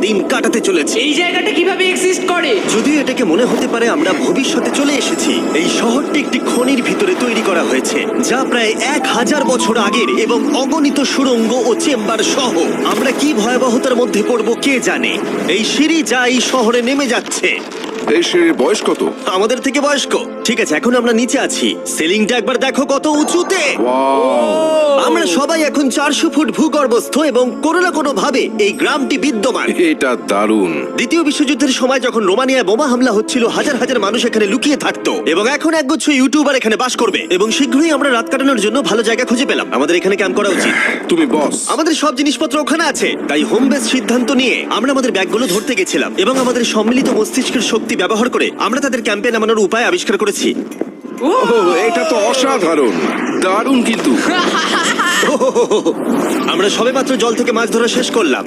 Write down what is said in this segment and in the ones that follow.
দিন কাটাতে চলেছি। এই জায়গাটা কিভাবে এক্সিস্ট করে? যদিও এটাকে মনে হতে পারে আমরা ভবিষ্যতে চলে এসেছি, এই শহরটি একটি খনির ভিতরে তৈরি করা হয়েছে যা প্রায় 1000 বছর আগের এবং অগণিত সুড়ঙ্গ ও চেম্বার সহ। আমরা কি ভয়াবহতার মধ্যে পড়বো কে জানে। এই সিঁড়ি যা এই শহরে নেমে যাচ্ছে এই সিঁড়ির বয়স কত? আমাদের থেকে বয়স্ক। ঠিক আছে, এখন আমরা নিচে আছি। সিলিংটা একবার দেখো কত উঁচুতে। আমরা সবাই এখন 400 ফুট ভূগর্ভস্থ এবং কোনো না কোনো ভাবে এই গ্রামটি বিদ্যমান। এটা দারুণ। দ্বিতীয় বিশ্বযুদ্ধের সময় যখন রোমানিয়ায় বোমা হামলা হচ্ছিল, হাজার হাজার মানুষ এখানে লুকিয়ে থাকতো এবং এখন একগুচ্ছ ইউটিউবার এখানে বাস করবে। এবং শীঘ্রই আমরা রাত কাটানোর জন্য ভালো জায়গা খুঁজে পেলাম। আমাদের এখানে ক্যাম্প করা উচিত। তুমি বস। আমাদের সব জিনিসপত্র ওখানে আছে, তাই হোম বেস সিদ্ধান্ত নিয়ে আমরা আমাদের ব্যাগগুলো ধরতে গেছিলাম এবং আমাদের সম্মিলিত মস্তিষ্কের শক্তি ব্যবহার করে আমরা তাদের ক্যাম্পে নামানোর উপায় আবিষ্কার করেছি। এটা তো অসাধারণ, দারুণ। কিন্তু আমরা সবেমাত্র জল থেকে মাছ ধরা শেষ করলাম।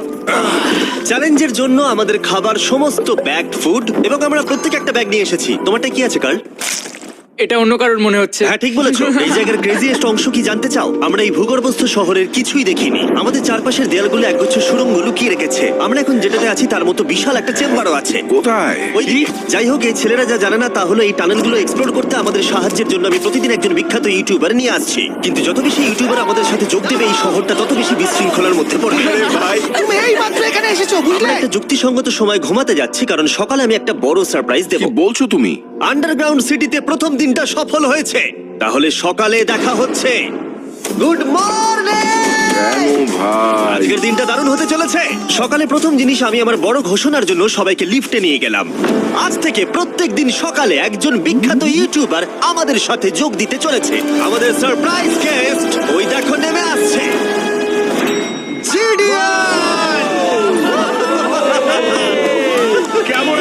চ্যালেঞ্জের জন্য আমাদের খাবার সমস্ত ব্যাগ ফুড এবং আমরা প্রত্যেক একটা ব্যাগ নিয়ে এসেছি। তোমারটা কি আছে কার্ল? এটা অন্য কারোর মনে হচ্ছে। হ্যাঁ, ঠিক বলেছো। এই জায়গার ক্রেজিয়েস্ট অংশ কি জানতে চাও? আমরা এই ভূগর্ভস্থ শহরের কিছুই দেখিনি। আমাদের চারপাশের দেয়ালগুলো একগুচ্ছ সুড়ঙ্গ লুকিয়ে রেখেছে। আমরা এখন যেটাতে আছি তার মতো বিশাল একটা চেম্বারও আছে। কোথায়? ওই যাই হোক, এই ছেলেরা যা জানে না তা হলো এই টানেলগুলো এক্সপ্লোর করতে আমাদের সাহায্যের জন্য আমি প্রতিদিন একজন বিখ্যাত ইউটিউবার নিয়ে আসছি। কিন্তু যত বেশি ইউটিউবার আমাদের সাথে যোগ দেবে এই শহরটা তত বেশি বিশৃঙ্খলার মধ্যে পড়বে। ভাই, তুমি এই মাত্র এখানে এসেছো, বুঝলে? আমরা একটা যুক্তিসঙ্গত সময় ঘুমাতে যাচ্ছি কারণ সকালে আমি একটা বড় সারপ্রাইজ দেব। কি বলছো তুমি? আন্ডারগ্রাউন্ড সিটিতে প্রথম দিনটা সফল হয়েছে। তাহলে সকালে দেখা হচ্ছে। Good morning! কেন ভাই? আজকের দিনটা দারুণ হতে চলেছে। সকালে প্রথম জিনিস, আমি আমার বড় ঘোষণার জন্য সবাইকে লিফটে নিয়ে গেলাম। আজ থেকে প্রত্যেক দিন সকালে একজন বিখ্যাত ইউটিউবার আমাদের সাথে যোগ দিতে চলেছে। আমাদের সারপ্রাইজ গেস্ট ওই দেখো নেমে আসছে।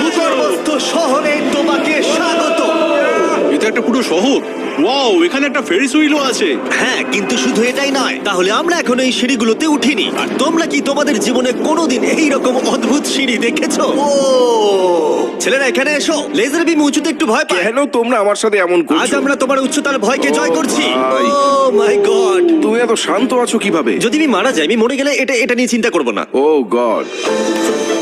ভূগর্ভস্থ শহরে তোমাকে স্বাগত। এটা একটা পুরো শহর। ওয়াও, এখানে একটা ফেরিস হুইলও আছে। হ্যাঁ, কিন্তু শুধু এটাই নয়। তাহলে আমরা এখন এই সিঁড়িগুলোতে উঠিনি। আর তোমরা কি তোমাদের জীবনে কোনোদিন এইরকম অদ্ভুত সিঁড়ি দেখেছো? ছেলেরা এখানে এসো। লেজার বিম উঁচুতে একটু ভয় পায়। কেন তোমরা আমার সাথে এমন আজ করছো? আমরা তোমার উচ্চতার ভয়কে জয় করছি। ভাই। ও মাই গড! তুমি এত শান্ত আছো কিভাবে? যদি আমি মারা যাই, আমি মরে গেলে এটা নিয়ে চিন্তা করব না। ও গড।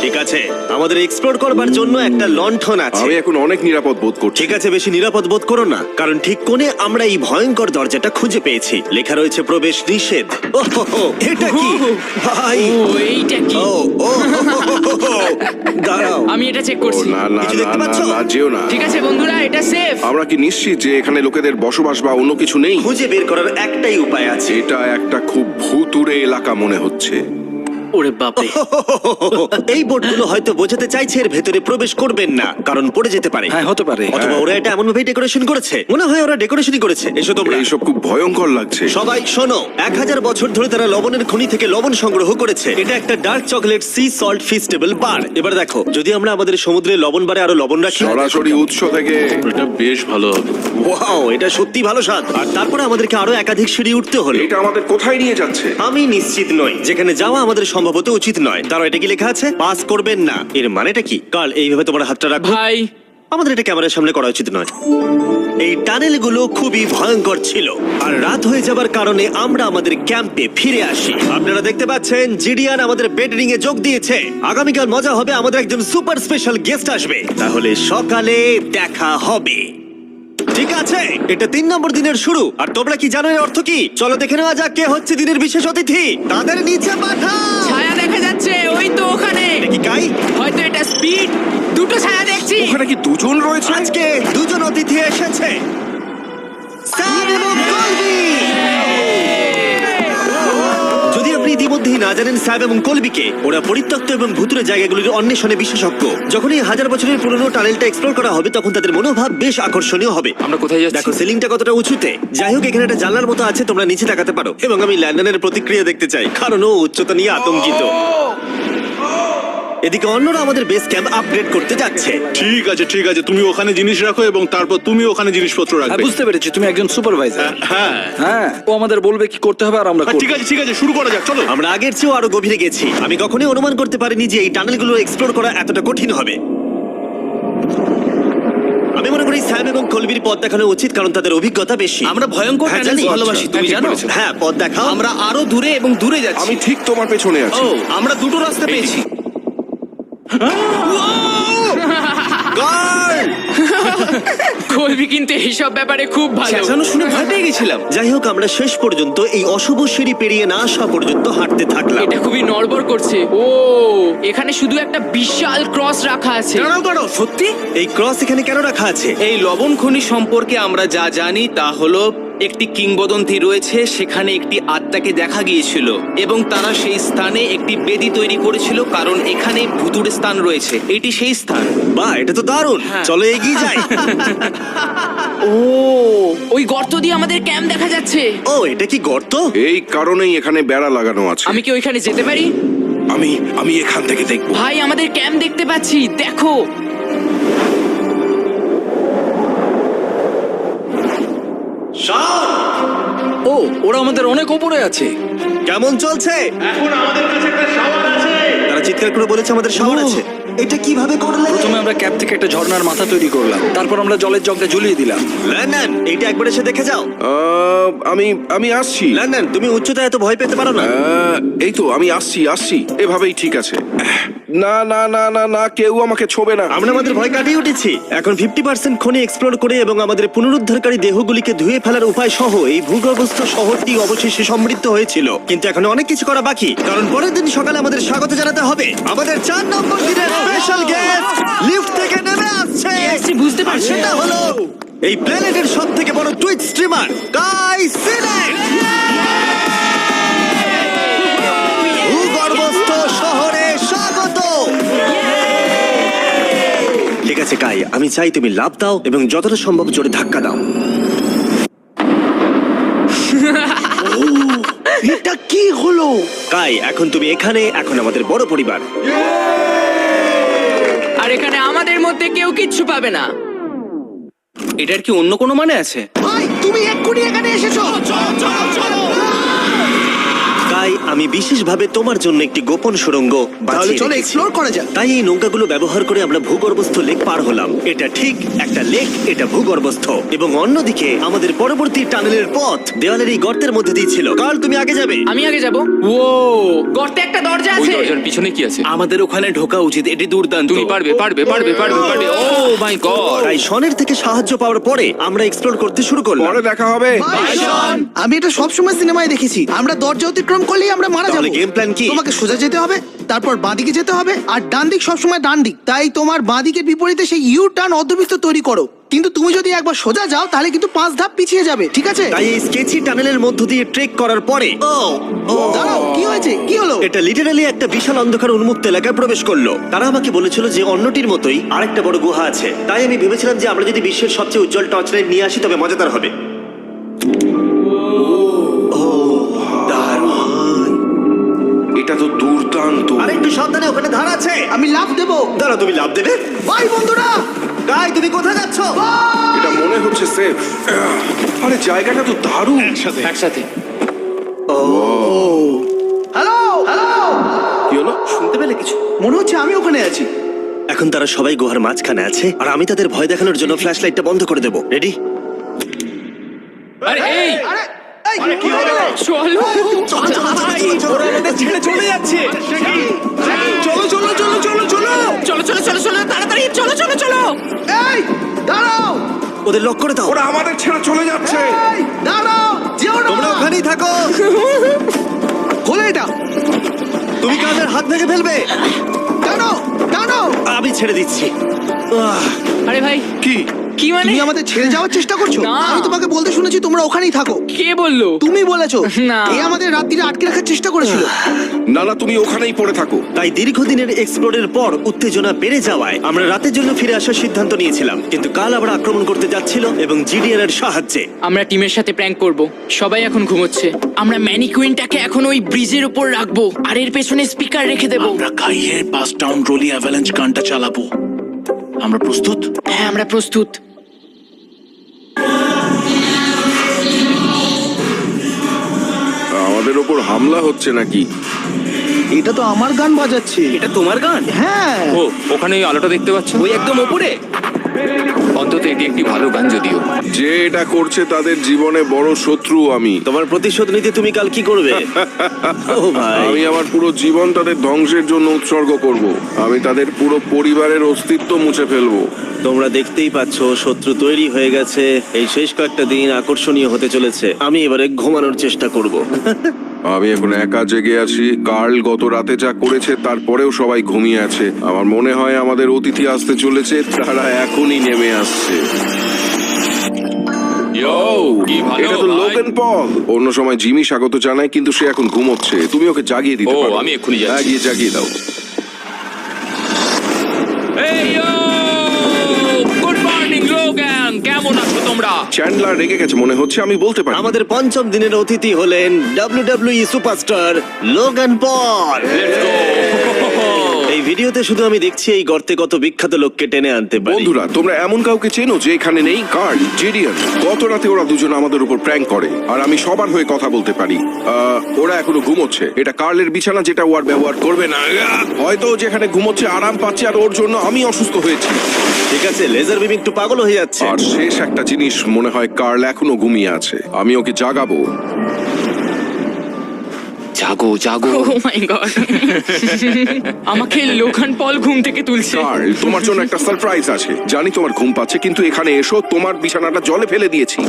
ঠিক আছে, আমাদের এক্সপ্লোর করবার জন্য একটা লণ্ঠন আছে। আমি এখন অনেক নিরাপদ বোধ করছি। ঠিক আছে, বেশি নিরাপদ বোধ করো না, কারণ ঠিক কোণে আমরা এই ভয়ঙ্কর দরজাটা খুঁজে পেয়েছি। লেখা রয়েছে প্রবেশ নিষেধ। ওহো, এটা কি ভাই? ও এইটা কি? ও ও দাঁড়াও, আমি এটা চেক ও করছি। না না কিছু না দেখতে না পাচ্ছ? না, যেও না। ঠিক আছে বন্ধুরা, এটা সেফ। আমরা কি নিশ্চিত যে এখানে লোকেদের বসবাস বা অন্য কিছু নেই? খুঁজে বের করার একটাই উপায় আছে। এটা একটা খুব ভুতুড়ে এলাকা মনে হচ্ছে। ওরে বাপরে। এই বোর্ডগুলো হয়তো বোঝাতে চাইছে এর ভেতরে প্রবেশ করবেন না, কারণ পড়ে যেতে পারে। হ্যাঁ, হতে পারে। অথবা ওরা এটা এমন ভাবে ডেকোরেশন করেছে, মনে হয় ওরা ডেকোরেশনই করেছে। এসো তোমরা। এইসব খুব ভয়ঙ্কর লাগছে। সবাই শোনো, 1000 বছর ধরে তারা লবণের খনি থেকে লবণ সংগ্রহ করেছে। এটা একটা dark chocolate sea salt feastables bar. এবার দেখো, যদি আমরা আমাদের সমুদ্রে লবণ বারে আরো লবণ রাখি। সরাসরি উৎস থেকে। এটা বেশ ভালো হবে। ওয়াও, এটা সত্যি ভালো স্বাদ। আর তারপরে আমাদেরকে আরো একাধিক সিঁড়ি উঠতে হলো। এটা আমাদের কোথায় নিয়ে যাচ্ছে? আমি নিশ্চিত নই। যেখানে যাওয়া আমাদের সম্ভবত উচিত নয়। তারা এটা কি লেখা আছে? পাস করবেন না। এর মানেটা কি? কাল এইভাবে তোমার হাতটা রাখো। ভাই, আমাদের এটা ক্যামেরার সামনে করা উচিত নয়। এই টানেলগুলো খুবই ভয়ঙ্কর ছিল। আর রাত হয়ে যাবার কারণে আমরা আমাদের ক্যাম্পে ফিরে আসি। আপনারা দেখতে পাচ্ছেন জিডিয়ান আমাদের বেডরিং এ যোগ দিয়েছে। আগামীকাল মজা হবে, আমাদের একজন সুপার স্পেশাল গেস্ট আসবে। তাহলে সকালে দেখা হবে। ঠিক আছে, এটা 3 নম্বর দিনের শুরু। আর তোমরা কি জানো এর অর্থ কি? চলো দেখে নেওয়া যাক কে হচ্ছে দিনের বিশেষ অতিথি। তাদের নিচে পাঠাও। ছায়া দেখা যাচ্ছে ওই তো ওখানে। এটা কি কাই? হয়তো এটা স্পিড। দুটো ছায়া দেখছি। ওখানে কি দুজন রয়েছে? আজকে দুজন অতিথি এসেছে, স্যাম এবং কলবি। যদি আপনি ইতিমধ্যেই না জানেন স্যাম এবং কলবিকে, ওরা পরিত্যক্ত এবং ভুতুরে জায়গাগুলির অন্বেষণে বিশেষজ্ঞ। যখন এই 1000 বছরের পুরনো টানেলটা এক্সপ্লোর করা হবে, তখন তাদের মনোভাব বেশ আকর্ষণীয় হবে। আমরা কোথায় যাচ্ছি? দেখো সিলিংটা কতটা উঁচুতে। যাই হোক, এখানে একটা জানলার মতো আছে, তোমরা নিচে তাকাতে পারো। এবং আমি ল্যান্ডনের প্রতিক্রিয়া দেখতে চাই, কারণ ও উচ্চতা নিয়ে আতঙ্কিত। এদিকে অন্যরা আমাদের বেস ক্যাম্প আপগ্রেড করতে যাচ্ছে। ঠিক আছে ঠিক আছে, তুমি ওখানে জিনিস রাখো এবং তারপর তুমি ওখানে জিনিসপত্র হ্যাঁ, রাখবে। বুঝতে পেরেছি, তুমি একজন সুপারভাইজার। হ্যাঁ হ্যাঁ, ও আমাদের বলবে কি করতে হবে আর আমরা করব। ঠিক আছে, শুরু করা যাক, চলো। আমরা আগের চেয়েও আরো গভীরে গেছি। আমি কখনোই অনুমান করতে পারিনি যে এই টানেলগুলো এক্সপ্লোর করা এতটা কঠিন হবে। আমি মনে করি স্যাম এবং কলবির পথ দেখানো উচিত, কারণ তাদের অভিজ্ঞতা বেশি। আমরা ভয়ঙ্কর হ্যাঁ, টানেল জানি। ভালোবাসি, তুমি হ্যাঁ, ঠিক জানো? বলেছো। হ্যাঁ, পথ দেখাও। আমরা আরো দূরে এবং দূরে যাচ্ছি। আমি ঠিক তোমার পেছনে আছি। ও, আমরা দুটো রাস্তা পেয়েছি। গার্ড! কলবি কিন্তু এইসব ব্যাপারে খুব ভালো। চেঁচানো শুনে ভয় পেয়ে গেছিলাম। যাই হোক, আমরা শেষ পর্যন্ত এই অশুভ সিঁড়ি পেরিয়ে না আসা পর্যন্ত হাঁটতে থাকলাম। এটা খুবই নড়বড় করছে। ও, এখানে শুধু একটা বিশাল ক্রস রাখা আছে। দাঁড়াও, সত্যি? এই ক্রস এখানে কেন রাখা আছে? এই লবণ খনি সম্পর্কে আমরা যা জানি তা হলো একটি কিংবদন্তি রয়েছে, সেখানে একটি আত্মাকে দেখা গিয়েছিল এবং তারা সেই স্থানে একটি বেদি তৈরি করেছিল, কারণ এখানে ভুতুড়ে স্থান রয়েছে। এটি সেই স্থান। বাহ, এটা তো দারুণ। চলো এগিয়ে যাই। ও, ওই গর্ত দিয়ে আমাদের ক্যাম্প দেখা যাচ্ছে। ও, এটা কি গর্ত? এই কারণেই এখানে বেড়া লাগানো আছে। আমি কি ওইখানে যেতে পারি? আমি এখান থেকে দেখবো। ভাই, আমাদের ক্যাম্প দেখতে পাচ্ছি, দেখো। ও, ওরা আমাদের অনেক উপরে আছে। কেমন চলছে? তারা চিৎকার করে বলেছে আমাদের শহর আছে। এটা কিভাবে করলে? প্রথমে আমরা ক্যাপ থেকে একটা ঝর্ণার মাথা তৈরি করলাম, তারপর আমরা জলের জগটা ঝুলিয়ে দিলাম। লন্ডন, এইটা একবার এসে দেখে যাও। আমি আসছি। লন্ডন, তুমি উচ্চতায় এত ভয় পেতে পারো না। এই তো আমি আসছি। এভাবেই ঠিক আছে। না না না না না, কেউ আমাকে ছোবে না। আমরা আমাদের ভয় কাটিয়ে উঠেছি। এখন 50% খনি এক্সপ্লোর করে এবং আমাদের পুনরুদ্ধারকারী দেহগুলিকে ধুয়ে ফেলার উপায় সহ এই ভূগর্ভস্থ শহরটি অবশেষে সমৃদ্ধ হয়েছিল। কিন্তু এখন অনেক কিছু করা বাকি, কারণ পরের দিন সকালে আমাদের স্বাগত জানাতে হবে আমাদের 4 নম্বর দিনের স্পেশাল গেস্ট লিফট থেকে নেমে আসছে। আসছি, বুঝতে আর পারছি। সেটা হলো এই প্ল্যানেটের সবথেকে বড় টুইট স্ট্রিমার গাই সিলেন্ট। ভূগর্ভস্থ শহরে স্বাগত। ঠিক আছে কাই, আমি চাই তুমি লাফ দাও এবং যতটা সম্ভব জোরে ধাক্কা দাও। এটা কি হলো? কাই, এখন তুমি এখানে, এখন আমাদের বড় পরিবার। আর এখানে আমাদের মধ্যে কেউ কিচ্ছু পাবে না। এটার কি অন্য কোনো মানে আছে? ভাই, তুমি এক্ষুনি এখানে এসেছো। কাই, আমি বিশেষভাবে তোমার জন্য একটি গোপন সুড়ঙ্গ বাছিয়ে চলো রেখেছি। এক্সপ্লোর করা যাক। তাই এই নৌকাগুলো ব্যবহার করে আমরা ভূগর্ভস্থ লেক পার হলাম। এটা ঠিক একটা লেক, এটা ভূগর্ভস্থ, এবং অন্যদিকে আমাদের পরবর্তী টানেলের পথ দেওয়ালের এই গর্তের মধ্যে দিয়ে ছিল। কাল, তুমি আগে যাবে। আমি আগে যাব। ও, গর্তে একটা দরজা ওই আছে। দরজার পিছনে কি আছে? আমাদের ওখানে ঢোকা উচিত, এটি দুর্দান্ত। তুমি পারবে। ও মাই গড! তাই শনের থেকে সাহায্য পাওয়ার পরে আমরা এক্সপ্লোর করতে শুরু করলাম। পরে দেখা হবে। আমি এটা সবসময় সিনেমায় দেখেছি, আমরা দরজা অতিক্রম করলেই আমরা মারা তাহলে যাবো। গেম প্ল্যান কি? তোমাকে সোজা যেতে হবে, তারপর বাঁদিকে যেতে হবে, আর ডান দিক সবসময় ডান দিক। তাই তোমার বাঁদিকের বিপরীতে সেই ইউ টার্ন অর্ধবৃত্ত তৈরি করো। কিন্তু তুমি যদি একবার সোজা যাও তাহলে কিন্তু 5 ধাপ পিছিয়ে যাবে, ঠিক আছে? তাই এই স্কেচি টানেলের মধ্য দিয়ে ট্রেক করার পরে দাঁড়াও, কি হয়েছে? কি হলো? এটা লিটারালি একটা বিশাল অন্ধকার উন্মুক্ত এলাকায় প্রবেশ করলো। তারা আমাকে বলেছিল যে অন্যটির মতোই আরেকটা বড় গুহা আছে। তাই আমি ভেবেছিলাম যে আমরা যদি বিশ্বের সবচেয়ে উজ্জ্বল টর্চ লাইট নিয়ে আসি তবে মজাদার হবে। এটা তো দুর্দান্ত। আর একটু সাবধানে, ওখানে ধার আছে। আমি লাফ দেবো। দাঁড়া, তুমি লাভ দেবে? বাই বন্ধুরা। গাই, তুমি কোথায় যাচ্ছ? এটা মনে হচ্ছে সেফ। আরে জায়গাটা তো দারুণ। একসাথে। হ্যালো হ্যালো, কি হলো? শুনতে পেলে কিছু? মনে হচ্ছে আমি ওখানে আছি। এখন তারা সবাই গুহার মাঝখানে আছে, আর আমি তাদের ভয় দেখানোর জন্য ফ্ল্যাশ লাইটটা বন্ধ করে দেবো। রেডি? আরে এই কি হলো? চলো। ওরা আমাদের ছেড়ে চলে যাচ্ছে। চলো চলো চলো চলো চলো। চলো চলো চলো চলো, তাড়াতাড়ি চলো চলো চলো। এই দাঁড়াও, ওদের লক করে দাও। ওরা আমাদের ছেড়ে চলে যাচ্ছে। এই দাঁড়াও, যেও না। তোমরা ওখানেই থাকো। খোলো এটা। তুমি কাদের হাত ভেঙে ফেলবে। টানো টানো। আমি ছেড়ে দিচ্ছি। আরে ভাই, কি? কি মানে? তুমি আমাদের ছেড়ে যাওয়ার চেষ্টা করছো? না। আমি তোমাকে বলতে শুনেছি তোমরা ওখানেই থাকো। কে বললো? তুমি বলেছো। না। এ আমাদের রাত্রিরে আটকে রাখার চেষ্টা করেছিল। না না, তুমি ওখানেই পড়ে থাকো। তাই দীর্ঘদিনের এক্সপ্লোরের পর উত্তেজনা বেড়ে যাওয়ায় আমরা রাতের জন্য ফিরে আসার সিদ্ধান্ত নিয়েছিলাম। কিন্তু কাল আবার আক্রমণ করতে যাচ্ছিল এবং জিডিএন এর সাহায্যে। আমরা টিমের সাথে প্র্যাঙ্ক করব। সবাই এখন ঘুমোচ্ছে। আমরা ম্যানিকুইনটাকে এখন ওই ব্রিজের উপর রাখবো আর এর পেছনে স্পিকার রেখে দেবো। আমরা কাইয়ের পাস টাউন রোলি অ্যাভালাঞ্চ গানটা চালাবো। আমরা প্রস্তুত? হ্যাঁ, আমরা প্রস্তুত। আমাদের ওপর হামলা হচ্ছে নাকি? এটা তো আমার গান বাজাচ্ছে। এটা তোমার গান? হ্যাঁ। ও, ওখানে ওই আলোটা দেখতে পাচ্ছ? ওই একদম ওপরে। অন্তত এটি একটি ভালো গান যদিও। যে এটা করছে তাদের জীবনে বড় শত্রু আমি। তোমার প্রতিশোধ নিতে তুমি কাল কি করবে? ও ভাই, আমি আমার পুরো জীবন তাদের ধ্বংসের জন্য উৎসর্গ করব। আমি তাদের পুরো পরিবারের অস্তিত্ব মুছে ফেলবো। তোমরা দেখতেই পাচ্ছ শত্রু তৈরি হয়ে গেছে। এই শেষ কয়েকটা দিন আকর্ষণীয় হতে চলেছে। আমি এবারে ঘুমানোর চেষ্টা করব। আমি এখন একা জেগে আছি। কার্ল গত রাতে যা করেছে তারপরেও সবাই ঘুমিয়ে আছে। আমার মনে হয় আমাদের অতিথি আসতে চলেছে, তারা এখনই নেমে আসছে। কি ভালো এটা তো ভাই। Logan Paul. অন্য সময় জিমি স্বাগত জানায়, কিন্তু সে এখন ঘুমোচ্ছে। তুমি ওকে জাগিয়ে দিতে ও, পারো। আমি এক্ষুনি যাচ্ছি। হ্যাঁ, গিয়ে জাগিয়ে দাও। এই গুড মর্নিং লোগান, কেমন আছো তোমরা? চ্যান্ডলার রেগে গেছে মনে হচ্ছে, আমি বলতে পারি। আমাদের পঞ্চম দিনের অতিথি হলেন WWE superstar Logan Paul. Let's go. এই ভিডিওতে শুধু আমি দেখছি এই গর্তে কত বিখ্যাত লোককে টেনে আনতে পারি। বন্ধুরা, তোমরা এমন কাউকে চেনো যে এখানে নেই? কার্ল, জেডিয়ান। গত রাতে ওরা দুজন আমাদের উপর প্র্যাঙ্ক করে, আর আমি সবার হয়ে কথা বলতে পারি। ওরা এখনো ঘুমোচ্ছে। এটা কার্লের বিছানা, যেটা ও আর ব্যবহার করবে না। হয়তো ও যেখানে ঘুমোচ্ছে আরাম পাচ্ছে, আর ওর জন্য আমি অসুস্থ হয়েছি। ঠিক আছে, লেজার বিম একটু পাগল হয়ে যাচ্ছে। আর শেষ একটা জিনিস, মনে হয় কার্ল এখনো ঘুমিয়ে আছে। আমি ওকে জাগাবো। জাগো জাগো। ও মাই গড, আমাকে লোগান পল ঘুম থেকে তুলছে। কার্ল, তোমার জন্য একটা সারপ্রাইজ আছে। জানি তোমার ঘুম পাচ্ছে, কিন্তু এখানে এসো, তোমার বিছানাটা জলে ফেলে দিয়েছি।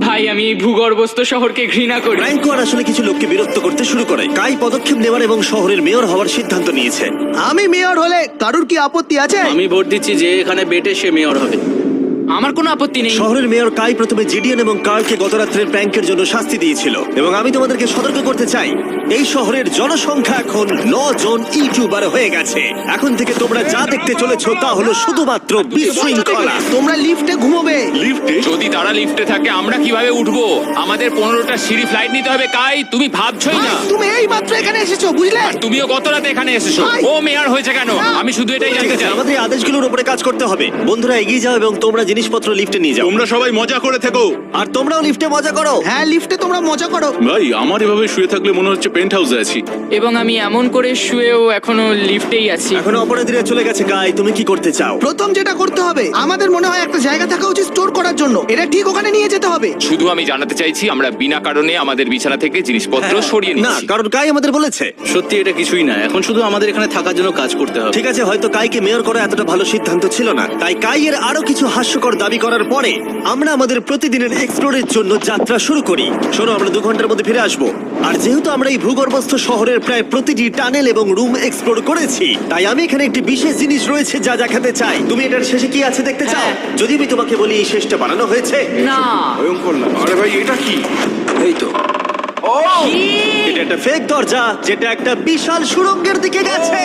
ভাই, আমি এই ভূগর্ভস্থ শহরকে ঘৃণা করি। ফ্র্যাঙ্কো আর আসলে কিছু লোককে বিরক্ত করতে শুরু করে। কাই পদক্ষেপ নেওয়ার এবং শহরের মেয়র হওয়ার সিদ্ধান্ত নিয়েছে। আমি মেয়র হলে কারুর কি আপত্তি আছে? আমি ভোট দিচ্ছি যে এখানে বেটে সে মেয়র হবে। আমার কোনো আপত্তি নেই। শহরের মেয়র কাই প্রথমে জিডিএন এবং কার্লকে গত রাত্রের প্র্যাঙ্কের জন্য শাস্তি দিয়েছিল, এবং আমি তোমাদেরকে সতর্ক করতে চাই, এই শহরের জনসংখ্যা এখন 9 জন ইউটিউবার হয়ে গেছে। এখন থেকে তোমরা যা দেখতে চলেছো তা হলো শুধুমাত্র বিশৃঙ্খলা। তোমরা লিফটে ঘুমোবে। যদি তারা লিফটে থাকে আমরা কিভাবে উঠবো? আমাদের 15টা সিঁড়ি ফ্লাইট নিতে হবে। কাই, তুমি ভাবছোই না। তুমি এই মাত্র এখানে এসেছো, বুঝলে? আর তুমিও গত রাতে এখানে এসেছো। ভাই! ও মেয়ার হয়েছে কেন? আমি শুধু এটাই ঠিক জানতে আছে, চাই। আমাদের এই আদেশগুলোর উপরে কাজ করতে হবে। বন্ধুরা, এগিয়ে যাও এবং তোমরা জিনিসপত্র লিফটে নিয়ে যাও। তোমরা সবাই মজা করে থেকো। আর তোমরাও লিফটে মজা করো। হ্যাঁ, লিফটে তোমরা মজা করো। ভাই, আমার এভাবে শুয়ে থাকলে মনে হচ্ছে পেন্ট হাউসে আছি। এবং আমি এমন করে শুয়েও এখনো লিফটেই আছি। এখন অপরাধীরা চলে গেছে। কাই, তুমি কি করতে চাও? প্রথম যেটা করতে হবে, আমাদের মনে হয় একটা জায়গা থাকা উচিত স্টোর করার জন্য। এটা ঠিক ওখানে নিয়ে যেতে হবে। শুধু আমি জানাতে চাইছি আমরা বিনা কারণে আমাদের বিছানা থেকে জিনিসপত্র সরিয়ে না, নিচ্ছি। কারণ কাই আমাদের বলেছে। সত্যি এটা কিছুই না, এখন শুধু আমাদের এখানে থাকার জন্য কাজ করতে হবে। ঠিক আছে, হয়তো কাইকে মেয়র করা এতটা ভালো সিদ্ধান্ত ছিল না। তাই কাইয়ের আরো কিছু হাস্যকর দাবি করার পরে আমরা আমাদের প্রতিদিনের এক্সপ্লোরের জন্য যাত্রা শুরু করি। শোনো, আমরা 2 ঘন্টার মধ্যে ফিরে আসবো। আর যেহেতু আমরা এই ভূগর্ভস্থ শহরের প্রায় প্রতিটি টানেল এবং রুম এক্সপ্লোর করেছি, তাই আমি এখানে একটি বিশেষ জিনিস রয়েছে যা দেখাতে চাই। তুমি এটার শেষে কি আছে দেখতে চাও? যদি আমি তোমাকে বলি এই শেষটা বানানো হয়েছে। না, ভয়ঙ্কর না? আরে ভাই, এটা কি? এই তো। এটা একটা ফেক দরজা, যেটা একটা বিশাল সুড়ঙ্গের দিকে গেছে।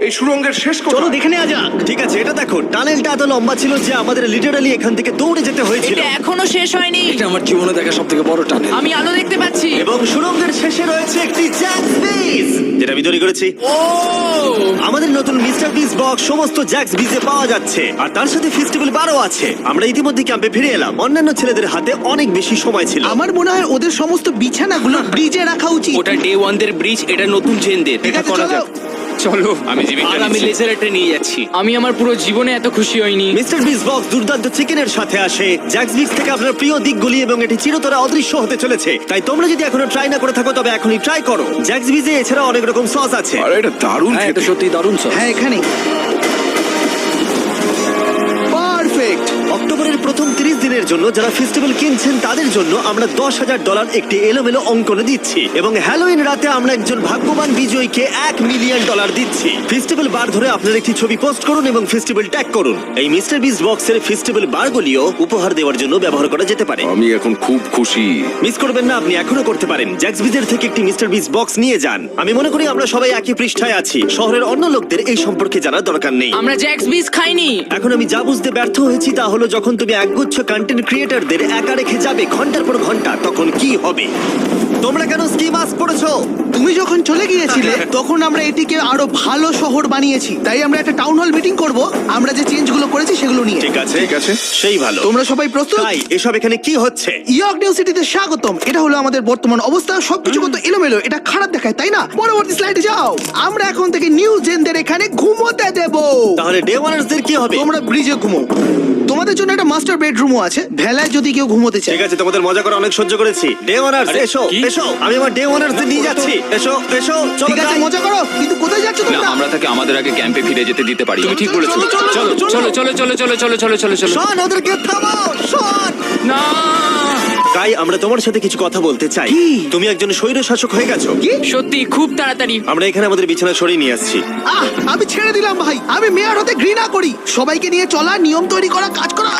এই সুড়ঙ্গের শেষ চলো কোথায়? দেখে নেওয়া যাক। ঠিক আছে, এটা দেখো, টানেলটা এত লম্বা ছিল যে আমাদের লিটারালি এখান থেকে দৌড়ে যেতে হয়েছিল। এটা এখনো শেষ হয়নি। আমার জীবনে দেখা সব থেকে বড় টানেল। আমি আলো দেখতে পাচ্ছি। এবং সুড়ঙ্গের শেষে রয়েছে একটি জ্যাক্স বিজ, যেটা আমি তৈরি করেছি। ও, আমাদের নতুন মিস্টার বিজ বক্স সমস্ত জ্যাক্স বিজে পাওয়া যাচ্ছে, আর তার সাথে ফেস্টিভ্যাল বারও আছে। আমরা ইতিমধ্যে ক্যাম্পে ফিরে এলাম। অন্যান্য ছেলেদের হাতে অনেক বেশি সময় ছিল। আমার মনে হয় ওদের সমস্ত বিছানাগুলো ব্রিজে রাখা উচিত। ওটা ডে 1 দের ব্রিজ, এটা নতুন চেনদের। ঠিক এটা আছে, করা চলো। যাক। চলো, আমি জীবিকা আর আমি লেজারটা নিয়ে যাচ্ছি। আমি আমার পুরো জীবনে এত খুশি হইনি। মিস্টার বিজ বক্স দুর্দান্ত চিকেনের সাথে আসে, জ্যাক্স বিজ থেকে আপনার প্রিয় দিকগুলি, এবং এটি চিরতরে অদৃশ্য হতে চলেছে। তাই তোমরা যদি এখনো ট্রাই না করে থাকো তবে এখনই ট্রাই করো। জ্যাক্স বিজে এছাড়া অনেক রকম সস আছে। আরে এটা দারুণ হ্যাঁ, এটা খেতে। সত্যি দারুণ সব। হ্যাঁ, এখানে পারফেক্ট। অক্টোবরের প্রথম 30 দিনের জন্য যারা ফেস্টিভ্যাল কিনছেন তাদের জন্য আমরা $10,000 একটি এলোমেলো অঙ্কনে দিচ্ছি, এবং হ্যালোইন রাতে আমরা একজন ভাগ্যবান বিজয়ীকে $1 মিলিয়ন দিচ্ছি। ফেস্টিভ্যাল বার ধরে আপনার একটি ছবি পোস্ট করুন এবং ফেস্টিভ্যাল ট্যাগ করুন। এই মিস্টার বিজ বক্সের ফেস্টিভ্যাল বারগুলিও উপহার দেওয়ার জন্য ব্যবহার করা যেতে পারে। আমি এখন খুব খুশি। মিস করবেন না, আপনি এখনো করতে পারেন। জ্যাক্স বিজের থেকে একটি মিস্টার বিজ বক্স নিয়ে যান। আমি মনে করি আমরা সবাই একই পৃষ্ঠায় আছি। শহরের অন্য লোকদের এই সম্পর্কে জানার দরকার নেই। আমরা জ্যাক্স বিজ খাইনি। এখন আমি যা বুঝতে ব্যর্থ হয়েছি তা হলো, যখন তুমি একগুচ্ছ কন্টেন্ট ক্রিয়েটরদের একা রেখে যাবে ঘন্টার পর ঘন্টা, তখন কি হবে? তোমরা কেন স্কি মাস্ক পড়েছো? তুমি যখন চলে গিয়েছিলে তখন আমরা এটিকে আরো ভালো শহর বানিয়েছি। তাই আমরা একটা টাউন হল মিটিং করব, আমরা যে চেঞ্জগুলো করেছি সেগুলো নিয়ে। ঠিক আছে, ঠিক আছে। সেই ভালো। তোমরা সবাই প্রস্তুত? তাই এসব এখানে কি হচ্ছে? ইয়র্ক নিউ সিটিতে স্বাগতম। এটা হলো আমাদের বর্তমান অবস্থা। সবকিছু কত এলোমেলো, এটা খারাপ দেখায়, তাই না? পরবর্তী স্লাইডে যাও। আমরা এখন থেকে নিউ জেনদের এখানে ঘুমোতে দেব। তাহলে তাহলে ডে ওয়ানার্সদের কি হবে? তোমরা ব্রিজে ঘুমো। তোমাদের জন্য একটা মাস্টার বেডরুমও আছে, ভেলায় যদি কেউ ঘুমোতে চায়। ঠিক আছে, তোমাদের মজা করে অনেক সহ্য করেছি। ডে ওয়ানার্স আরে, এসো কি? এসো, আমি আমার ডে ওয়ানার্সদের নিয়ে যাচ্ছি। এসো এসো, চলো ঠিক আছে, যাই। মজা করো, কিন্তু কোথায় যাচ্ছ না তোমরা? আমরা তাকে আমাদের আগে ক্যাম্পে ফিরে যেতে দিতে পারি তুমি ঠিক বলেছো চলো, চলো, চলো চলো, চলো চলো চলো চলো চলো চলো চলো চলো শন, ওদেরকে থামাও, শন। না কাই, আমরা তোমার সাথে কিছু কথা বলতে চাই। তুমি একজন স্বৈর শাসক হয়ে গেছো। সত্যি খুব তাড়াতাড়ি। আমরা এখানে আমাদের বিছানা সরিয়ে নিয়ে আসছি। আমি ছেড়ে দিলাম ভাই, আমি মেয়র হতে ঘৃণা করি। সবাইকে নিয়ে চলা, নিয়ম তৈরি করা, কাজ করা।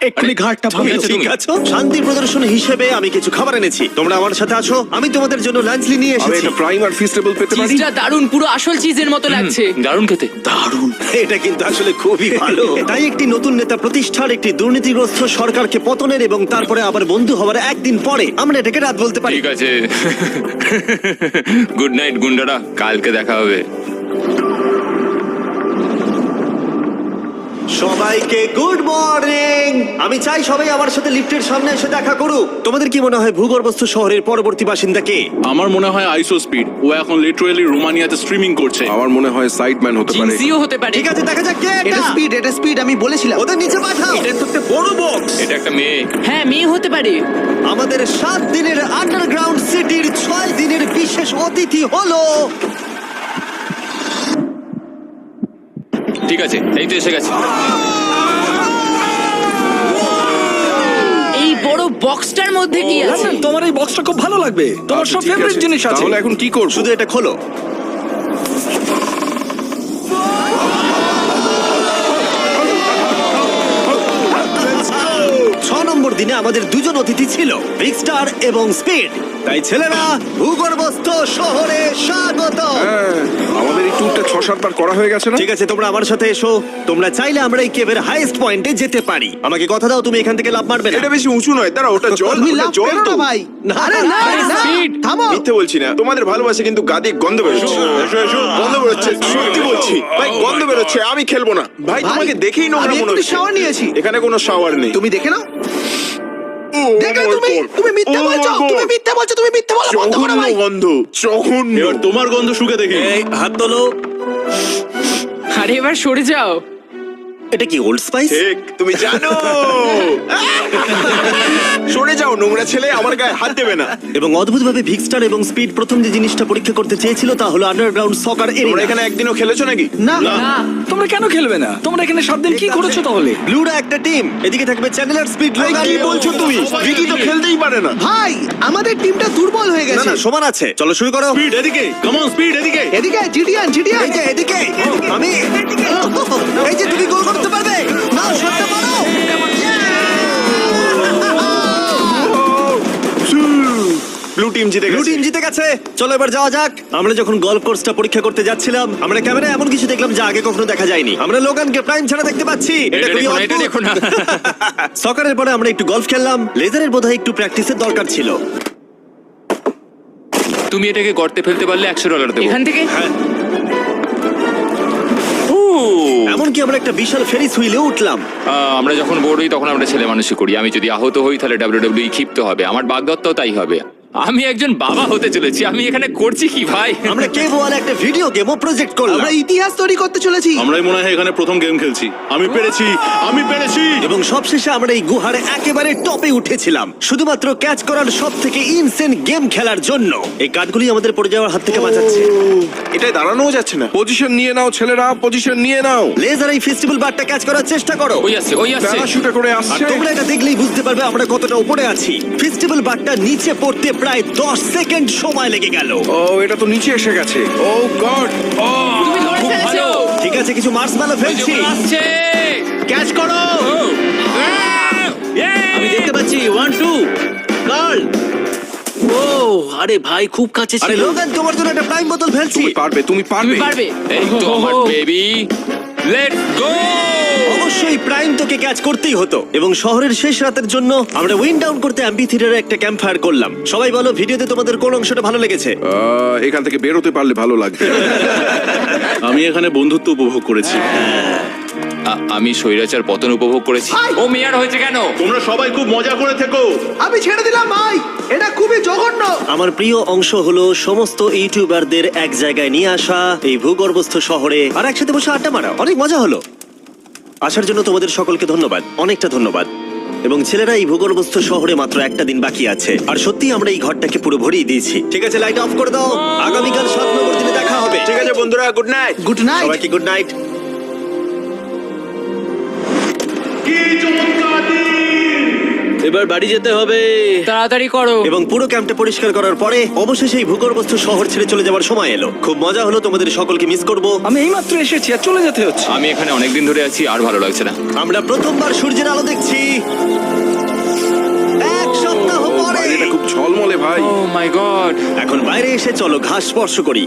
এক্ষুনি ঘাটটা তুমি ভাঙলো। ঠিক আছো? শান্তি প্রদর্শন হিসেবে আমি কিছু খাবার এনেছি, তোমরা আমার সাথে আছো। আমি তোমাদের জন্য লাঞ্চ নিয়ে আমি এসেছি। একটা প্রাইম আর ফিস্টেবল পেতে পারি? চিজটা দারুণ, পুরো আসল চিজের মতো লাগছে। দারুণ খেতে দারুণ। এটা কিন্তু আসলে খুবই ভালো। তাই একটি নতুন নেতা প্রতিষ্ঠার, একটি দুর্নীতিগ্রস্ত সরকারকে পতনের এবং তারপরে আবার বন্ধু হওয়ার একদিন পরে আমরা এটাকে রাত বলতে পারি। ঠিক আছে গুড নাইট গুন্ডারা কালকে দেখা হবে সবাইকে গুড মর্নিং। আমি চাই সবাই আমার সাথে লিফটের সামনে এসে দেখা করুক। তোমাদের কি মনে হয় ভূগর্ভস্থ শহরের পরবর্তী বাসিন্দা কে? আমার মনে হয় আইসো স্পিড, ও এখন লিটারালি রোমানিয়াতে স্ট্রিমিং করছে। আমার মনে হয় সাইডম্যান হতে পারে। জিনসিও হতে পারে। ঠিক আছে, দেখা যাক কে এটা এটা। স্পিড, এটা স্পিড, আমি বলেছিলাম। ওদের নিচে পাঠাও। এটা তো একটা বড় বক্স। এটা একটা মেয়ে হ্যাঁ, মেয়ে হতে পারে। আমাদের 7 দিনের আন্ডারগ্রাউন্ড সিটির 6 দিনের বিশেষ অতিথি হলো ঠিক আছে এই তো এসে গেছে এই বড় বক্সটার মধ্যে কি আছে? তোমার এই বক্সটা খুব ভালো লাগবে, তোমার আচ্ছা, সব ঠিক ফেভারিট আছে। জিনিস আছে। তাহলে এখন কি করব? শুধু এটা খোলো। ছ নম্বর দিনে আমাদের দুজন অতিথি ছিল, বিগ স্টার এবং স্পিড। তাই ছেলেরা, ভূগর্ভস্থ শহরে স্বাগত। হ্যাঁ, আমাদের এই ট্যুরটা 6-7 বার করা হয়ে গেছে না? ঠিক আছে, তোমরা আমার সাথে এসো। তোমরা চাইলে আমরা এই কেভের হাইয়েস্ট পয়েন্টে যেতে পারি। আমাকে কথা দাও, তুমি এখান থেকে লাফ মারবে না। এটা বেশি উঁচু নয়, তারা ওটা জল, তুমি ওটা লাভ জল করো তো। না ভাই। আরে না, না, থামো। মিথ্যে বলছি না, তোমাদের ভালোবাসে কিন্তু গাদি গন্ধ বেরোচ্ছে। গন্ধ বেরোচ্ছে, সত্যি বলছি ভাই, গন্ধ বেরোচ্ছে। আমি খেলবো না ভাই, তোমাকে দেখেই নোংরা আমি মনে এক্ষুনি হচ্ছে। shower নিয়েছি। এখানে কোনো শাওয়ার নেই। তুমি দেখে নাও। ও, দেখলে my তুমি, God! তুমি মিথ্যা Oh my বলছো, God! তুমি মিথ্যা বলছো, তুমি মিথ্যা বলো, বন্ধ করো জঘন্য ভাই। গন্ধ, জঘন্য। এবার তোমার গন্ধ শুকে দেখি। এই হাত তোলো। আরে এবার সরে যাও। এটা কি ওল্ড স্পাইস? ঠিক, তুমি জানো। সরে যাও নোংরা ছেলে, আমার গায়ে হাত দেবে না। এবং অদ্ভুতভাবে বিগ স্টার এবং স্পিড প্রথম যে জিনিসটা পরীক্ষা করতে চেয়েছিল তা হলো আন্ডারগ্রাউন্ড সকার তোমরা এরিয়া। এখানে একদিনও খেলেছো নাকি? না, তোমরা কেন খেলবে না? তোমরা এখানে 7 দিন কি করেছো তাহলে? ব্লুরা একটা টিম, এদিকে থাকবে চ্যানেলার, স্পিড, ভাই, লোগান। কি বলছো তুমি? ভিকি তো খেলতেই পারে না। ভাই, আমাদের টিমটা দুর্বল হয়ে না গেছে। না, সমান আছে। চলো শুরু করো। স্পিড এদিকে, কাম অন স্পিড এদিকে। এদিকে জিডিয়ান, জিডিয়ান। এই যে এদিকে, আমি এই যে তুমি গোল করতে পারবে না, শটটা মারো। ব্লু টিম জিতে ব্লু গেছে। টিম জিতে গেছে। চলো এবার যাওয়া যাক। আমরা যখন গলফ কোর্সটা পরীক্ষা করতে যাচ্ছিলাম, আমরা ক্যামেরায় এমন কিছু দেখলাম যা আগে কখনো দেখা যায়নি। আমরা লোগানকে প্রাইম ছাড়া দেখতে পাচ্ছি। এটা খুবই দেখো না, এটা অদ্ভুত। দেখো না। সকারের পরে আমরা একটু গলফ খেললাম। লেজারের বোধহয় একটু প্র্যাকটিসের দরকার ছিল। তুমি এটাকে গর্তে ফেলতে পারলে $100 দেবো এখান থেকে এমনকি আমরা একটা বিশাল ফেরিস হুইলে উঠলাম। আমরা যখন বোর হই তখন আমরা ছেলে মানুষই করি আমি যদি আহত হই তাহলে WWE ক্ষিপ্ত হবে আমার বাগদত্তাও তাই হবে আমি একজন বাবা হতে চলেছি আমি এখানে করছি কি ভাই আমরা কেভ ওয়ালে একটা ভিডিও গেমও প্রজেক্ট করলাম আমরা ইতিহাস তৈরি করতে চলেছি। আমরাই মনে হয় এখানে প্রথম গেম খেলছি। আমি পেরেছি, আমি পেরেছি। এবং সবশেষে আমরা এই গুহার একেবারে টপে উঠেছিলাম শুধুমাত্র ক্যাচ করার সব থেকে ইনসেন গেম খেলার জন্য। এই কাঠগুলি আমাদের পড়ে যাওয়ার হাত থেকে বাঁচাচ্ছে। এটাই দাঁড়ানোও যাচ্ছে না। পজিশন নিয়ে নাও ছেলেরা, পজিশন নিয়ে নাও। লেজার এই ফেস্টিভ্যাল বারটা ক্যাচ করার চেষ্টা করো। ওই আসছে প্যারাশুটে করে আর আসছে। তোমরা এটা দেখলেই বুঝতে পারবে আমরা কতটা উপরে আছি। ফেস্টিভ্যাল বারটা নিচে পড়তে প্রায় 10 সেকেন্ড সময় লেগে গেল। ও, এটা তো নিচে এসে গেছে। ও গড! ও, তুমি ধরে খুব ফেলেছো। ভালো। ঠিক আছে, কিছু মার্শম্যালো ফেলছি। আসছে ক্যাচ করো। আমি দেখতে পাচ্ছি 1 2 গার্ল। ও আরে ভাই খুব কাছে আরে ছিল। লোগান, তোমার জন্য একটা প্রাইম বোতল ফেলছি। তুমি পারবে, তুমি পারবে। তুমি পারবে। এই তো আমার বেবি লেটস গো অবশ্যই প্রাইম তোকে ক্যাচ করতেই হতো এবং শহরের শেষ রাতের জন্য আমরা উইন্ড ডাউন করতে অ্যাম্পি থিয়েটারে একটা ক্যাম্প ফায়ার করলাম। সবাই বলো ভিডিওতে তোমাদের কোন অংশটা ভালো লেগেছে? এখান থেকে বেরোতে পারলে ভালো লাগবে। আমি এখানে বন্ধুত্ব উপভোগ করেছি। আমি স্বৈরাচার পতন উপভোগ করেছি। ও মেয়ার হয়েছে কেন? তোমরা সবাই খুব মজা করে থেকো। আমি ছেড়ে দিলাম ভাই, এটা খুবই জঘন্য। আমার প্রিয় অংশ হলো সমস্ত ইউটিউবারদের এক জায়গায় নিয়ে আসা এই ভূগর্ভস্থ শহরে আর একসাথে বসে আড্ডা মারা। অনেক মজা হলো। আসার জন্য তোমাদের সকলকে ধন্যবাদ, অনেকটা ধন্যবাদ। এবং ছেলেরা, এই ভূগর্ভস্থ শহরে মাত্র একটা দিন বাকি আছে আর সত্যি আমরা এই ঘরটাকে পুরো ভরিয়ে দিয়েছি। ঠিক আছে, লাইট অফ করে দাও। আগামীকাল 7 নম্বর দিনে দেখা হবে। ঠিক আছে বন্ধুরা, গুড নাইট। Good night. সবাইকে গুড নাইট। এবার বাড়ি যেতে হবে। তাড়াতাড়ি করো। এবং পুরো ক্যাম্পটা পরিষ্কার করার পরে অবশেষে এই ভূগর্ভস্থ শহর ছেড়ে চলে যাওয়ার সময় এলো। খুব মজা হলো, তোমাদের সকলকে মিস করব। আমি এইমাত্র এসেছি আর চলে যেতে হচ্ছে। আমি এখানে অনেকদিন ধরে আছি আর ভালো লাগছে না। আমরা প্রথমবার সূর্যের আলো দেখছি 1 সপ্তাহ পরে। এটা খুব ঝলমলে ভাই। ও মাই গড। এখন বাইরে এসে চলো ঘাস স্পর্শ করি।